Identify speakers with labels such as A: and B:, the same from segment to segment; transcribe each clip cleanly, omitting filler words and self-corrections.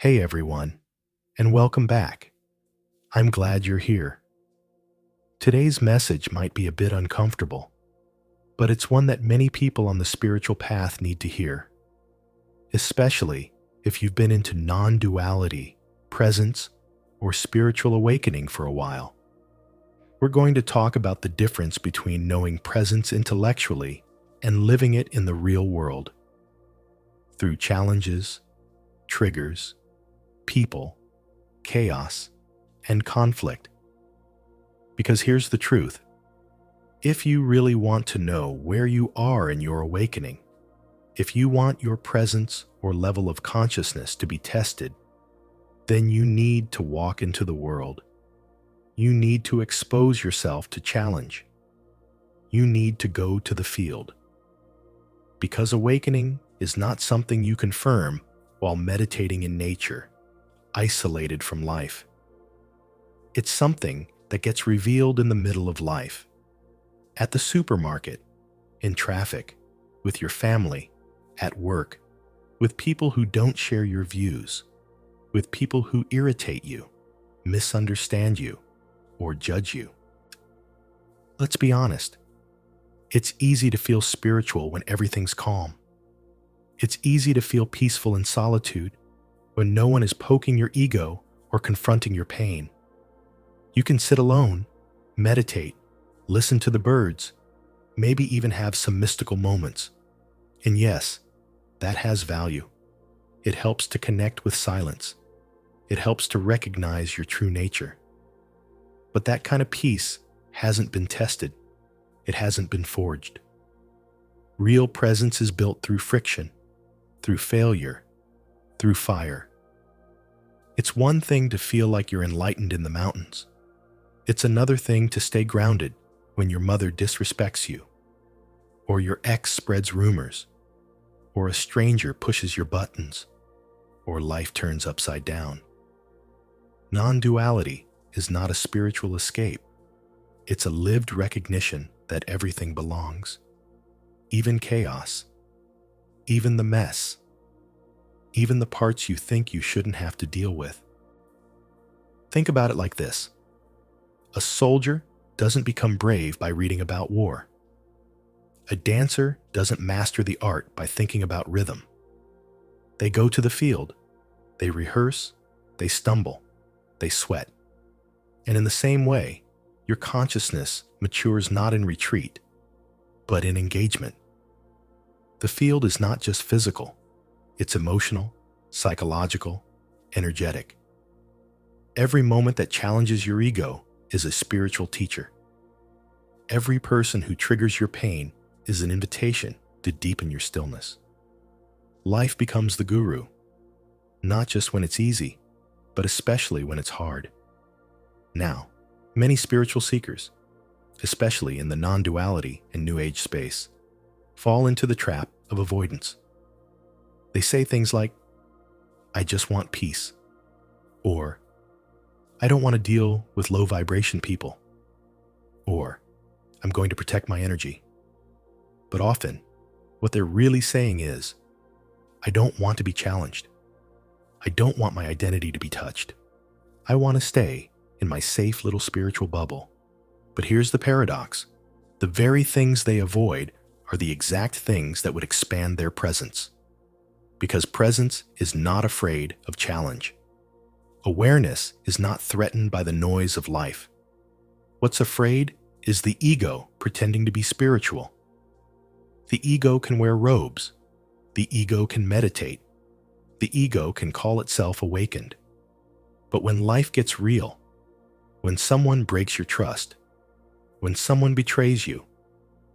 A: Hey everyone, and welcome back. I'm glad you're here. Today's message might be a bit uncomfortable, but it's one that many people on the spiritual path need to hear, especially if you've been into non-duality, presence, or spiritual awakening for a while. We're going to talk about the difference between knowing presence intellectually and living it in the real world. Through challenges, triggers, people, chaos, and conflict. Because here's the truth. If you really want to know where you are in your awakening, if you want your presence or level of consciousness to be tested, then you need to walk into the world. You need to expose yourself to challenge. You need to go to the field. Because awakening is not something you confirm while meditating in nature, isolated from life. It's something that gets revealed in the middle of life. At the supermarket, in traffic, with your family, at work, with people who don't share your views, with people who irritate you, misunderstand you, or judge you. Let's be honest. It's easy to feel spiritual when everything's calm. It's easy to feel peaceful in solitude when no one is poking your ego or confronting your pain. You can sit alone, meditate, listen to the birds, maybe even have some mystical moments. And yes, that has value. It helps to connect with silence. It helps to recognize your true nature. But that kind of peace hasn't been tested. It hasn't been forged. Real presence is built through friction, through failure, through fire. It's one thing to feel like you're enlightened in the mountains. It's another thing to stay grounded when your mother disrespects you, or your ex spreads rumors, or a stranger pushes your buttons, or life turns upside down. Non-duality is not a spiritual escape. It's a lived recognition that everything belongs, even chaos, even the mess, even the parts you think you shouldn't have to deal with. Think about it like this. A soldier doesn't become brave by reading about war. A dancer doesn't master the art by thinking about rhythm. They go to the field. They rehearse. They stumble. They sweat. And in the same way, your consciousness matures not in retreat, but in engagement. The field is not just physical. It's emotional, psychological, energetic. Every moment that challenges your ego is a spiritual teacher. Every person who triggers your pain is an invitation to deepen your stillness. Life becomes the guru, not just when it's easy, but especially when it's hard. Now, many spiritual seekers, especially in the non-duality and New Age space, fall into the trap of avoidance. They say things like, "I just want peace," or "I don't want to deal with low vibration people," or "I'm going to protect my energy." But often, what they're really saying is, "I don't want to be challenged. I don't want my identity to be touched. I want to stay in my safe little spiritual bubble." But here's the paradox. The very things they avoid are the exact things that would expand their presence. Because presence is not afraid of challenge. Awareness is not threatened by the noise of life. What's afraid is the ego pretending to be spiritual. The ego can wear robes. The ego can meditate. The ego can call itself awakened. But when life gets real, when someone breaks your trust, when someone betrays you,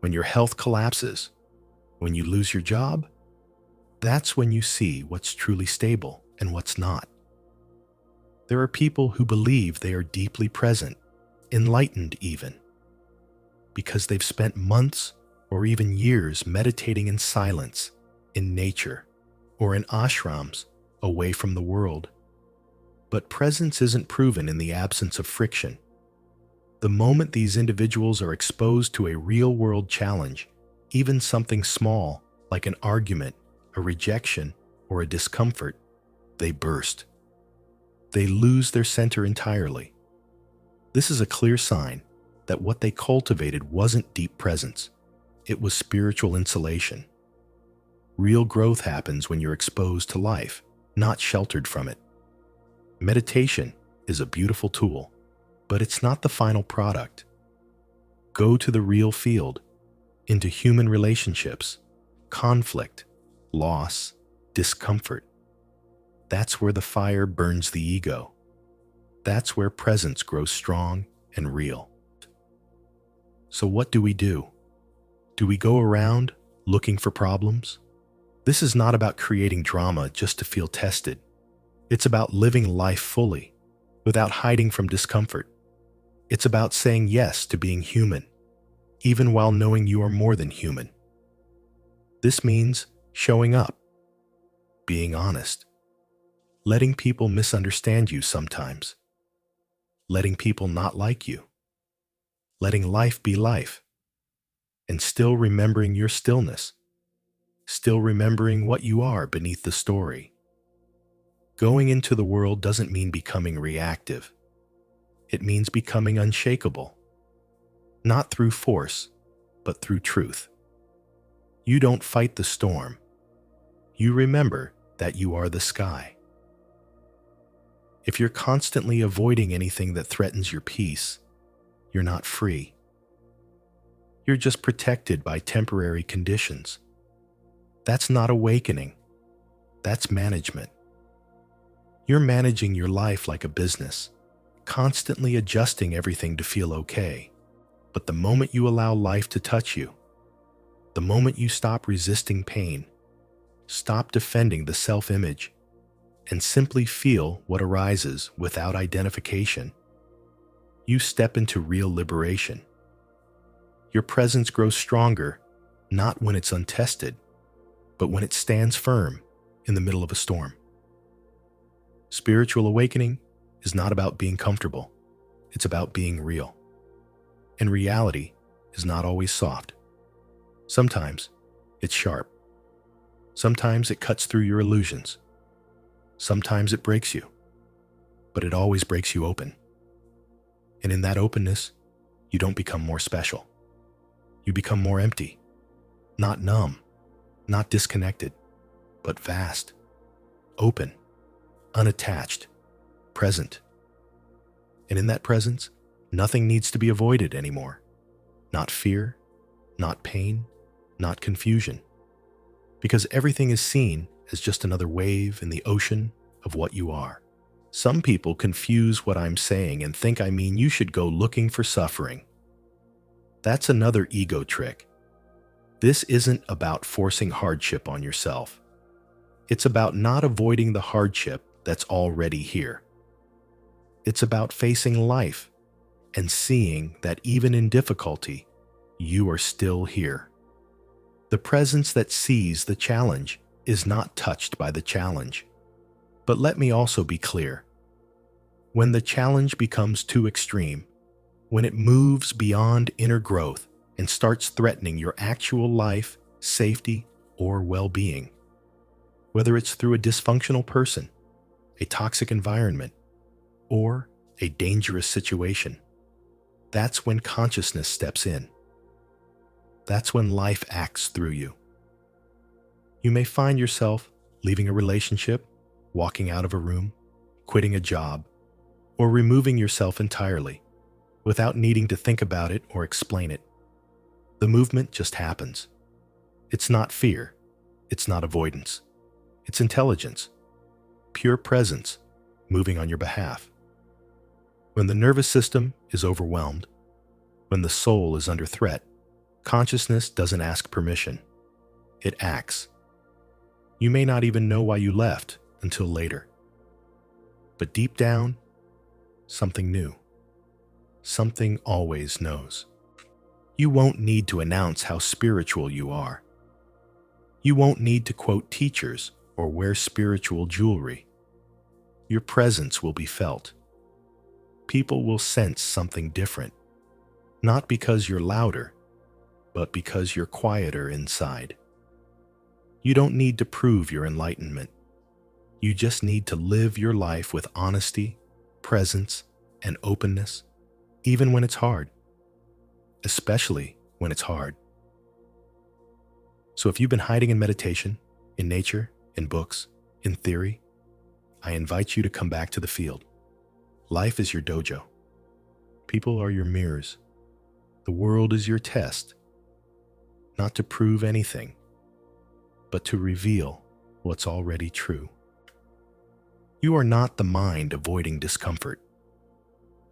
A: when your health collapses, when you lose your job, that's when you see what's truly stable and what's not. There are people who believe they are deeply present, enlightened even, because they've spent months or even years meditating in silence, in nature, or in ashrams away from the world. But presence isn't proven in the absence of friction. The moment these individuals are exposed to a real-world challenge, even something small like an argument, a rejection, or a discomfort, they burst. They lose their center entirely. This is a clear sign that what they cultivated wasn't deep presence. It was spiritual insulation. Real growth happens when you're exposed to life, not sheltered from it. Meditation is a beautiful tool, but it's not the final product. Go to the real field, into human relationships, conflict, loss, discomfort. That's where the fire burns the ego. That's where presence grows strong and real. So what do? Do we go around looking for problems? This is not about creating drama just to feel tested. It's about living life fully, without hiding from discomfort. It's about saying yes to being human, even while knowing you are more than human. This means showing up, being honest, letting people misunderstand you sometimes, letting people not like you, letting life be life, and still remembering your stillness, still remembering what you are beneath the story. Going into the world doesn't mean becoming reactive. It means becoming unshakable, not through force, but through truth. You don't fight the storm. You remember that you are the sky. If you're constantly avoiding anything that threatens your peace, you're not free. You're just protected by temporary conditions. That's not awakening. That's management. You're managing your life like a business, constantly adjusting everything to feel okay. But the moment you allow life to touch you, the moment you stop resisting pain, stop defending the self-image, and simply feel what arises without identification, you step into real liberation. Your presence grows stronger, not when it's untested, but when it stands firm in the middle of a storm. Spiritual awakening is not about being comfortable. It's about being real. And reality is not always soft. Sometimes it's sharp. Sometimes it cuts through your illusions. Sometimes it breaks you. But it always breaks you open. And in that openness, you don't become more special. You become more empty. Not numb, not disconnected, but vast, open, unattached, present. And in that presence, nothing needs to be avoided anymore. Not fear, not pain, not confusion. Because everything is seen as just another wave in the ocean of what you are. Some people confuse what I'm saying and think I mean you should go looking for suffering. That's another ego trick. This isn't about forcing hardship on yourself. It's about not avoiding the hardship that's already here. It's about facing life and seeing that even in difficulty, you are still here. The presence that sees the challenge is not touched by the challenge. But let me also be clear. When the challenge becomes too extreme, when it moves beyond inner growth and starts threatening your actual life, safety, or well-being, whether it's through a dysfunctional person, a toxic environment, or a dangerous situation, that's when consciousness steps in. That's when life acts through you. You may find yourself leaving a relationship, walking out of a room, quitting a job, or removing yourself entirely without needing to think about it or explain it. The movement just happens. It's not fear. It's not avoidance. It's intelligence, pure presence moving on your behalf. When the nervous system is overwhelmed, when the soul is under threat, consciousness doesn't ask permission. It acts. You may not even know why you left until later. But deep down, something new. Something always knows. You won't need to announce how spiritual you are. You won't need to quote teachers or wear spiritual jewelry. Your presence will be felt. People will sense something different, not because you're louder, but because you're quieter inside. You don't need to prove your enlightenment. You just need to live your life with honesty, presence, and openness, even when it's hard, especially when it's hard. So if you've been hiding in meditation, in nature, in books, in theory, I invite you to come back to the field. Life is your dojo. People are your mirrors. The world is your test, not to prove anything, but to reveal what's already true. You are not the mind avoiding discomfort.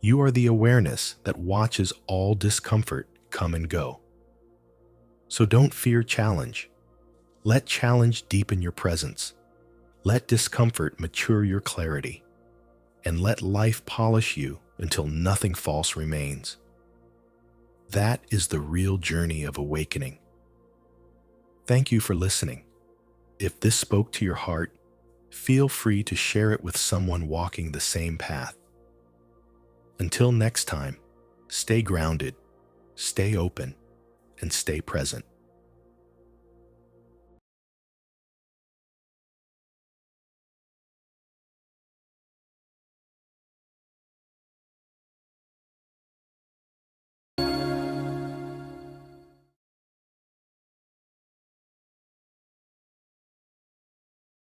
A: You are the awareness that watches all discomfort come and go. So don't fear challenge. Let challenge deepen your presence. Let discomfort mature your clarity. And let life polish you until nothing false remains. That is the real journey of awakening. Thank you for listening. If this spoke to your heart, feel free to share it with someone walking the same path. Until next time, stay grounded, stay open, and stay present.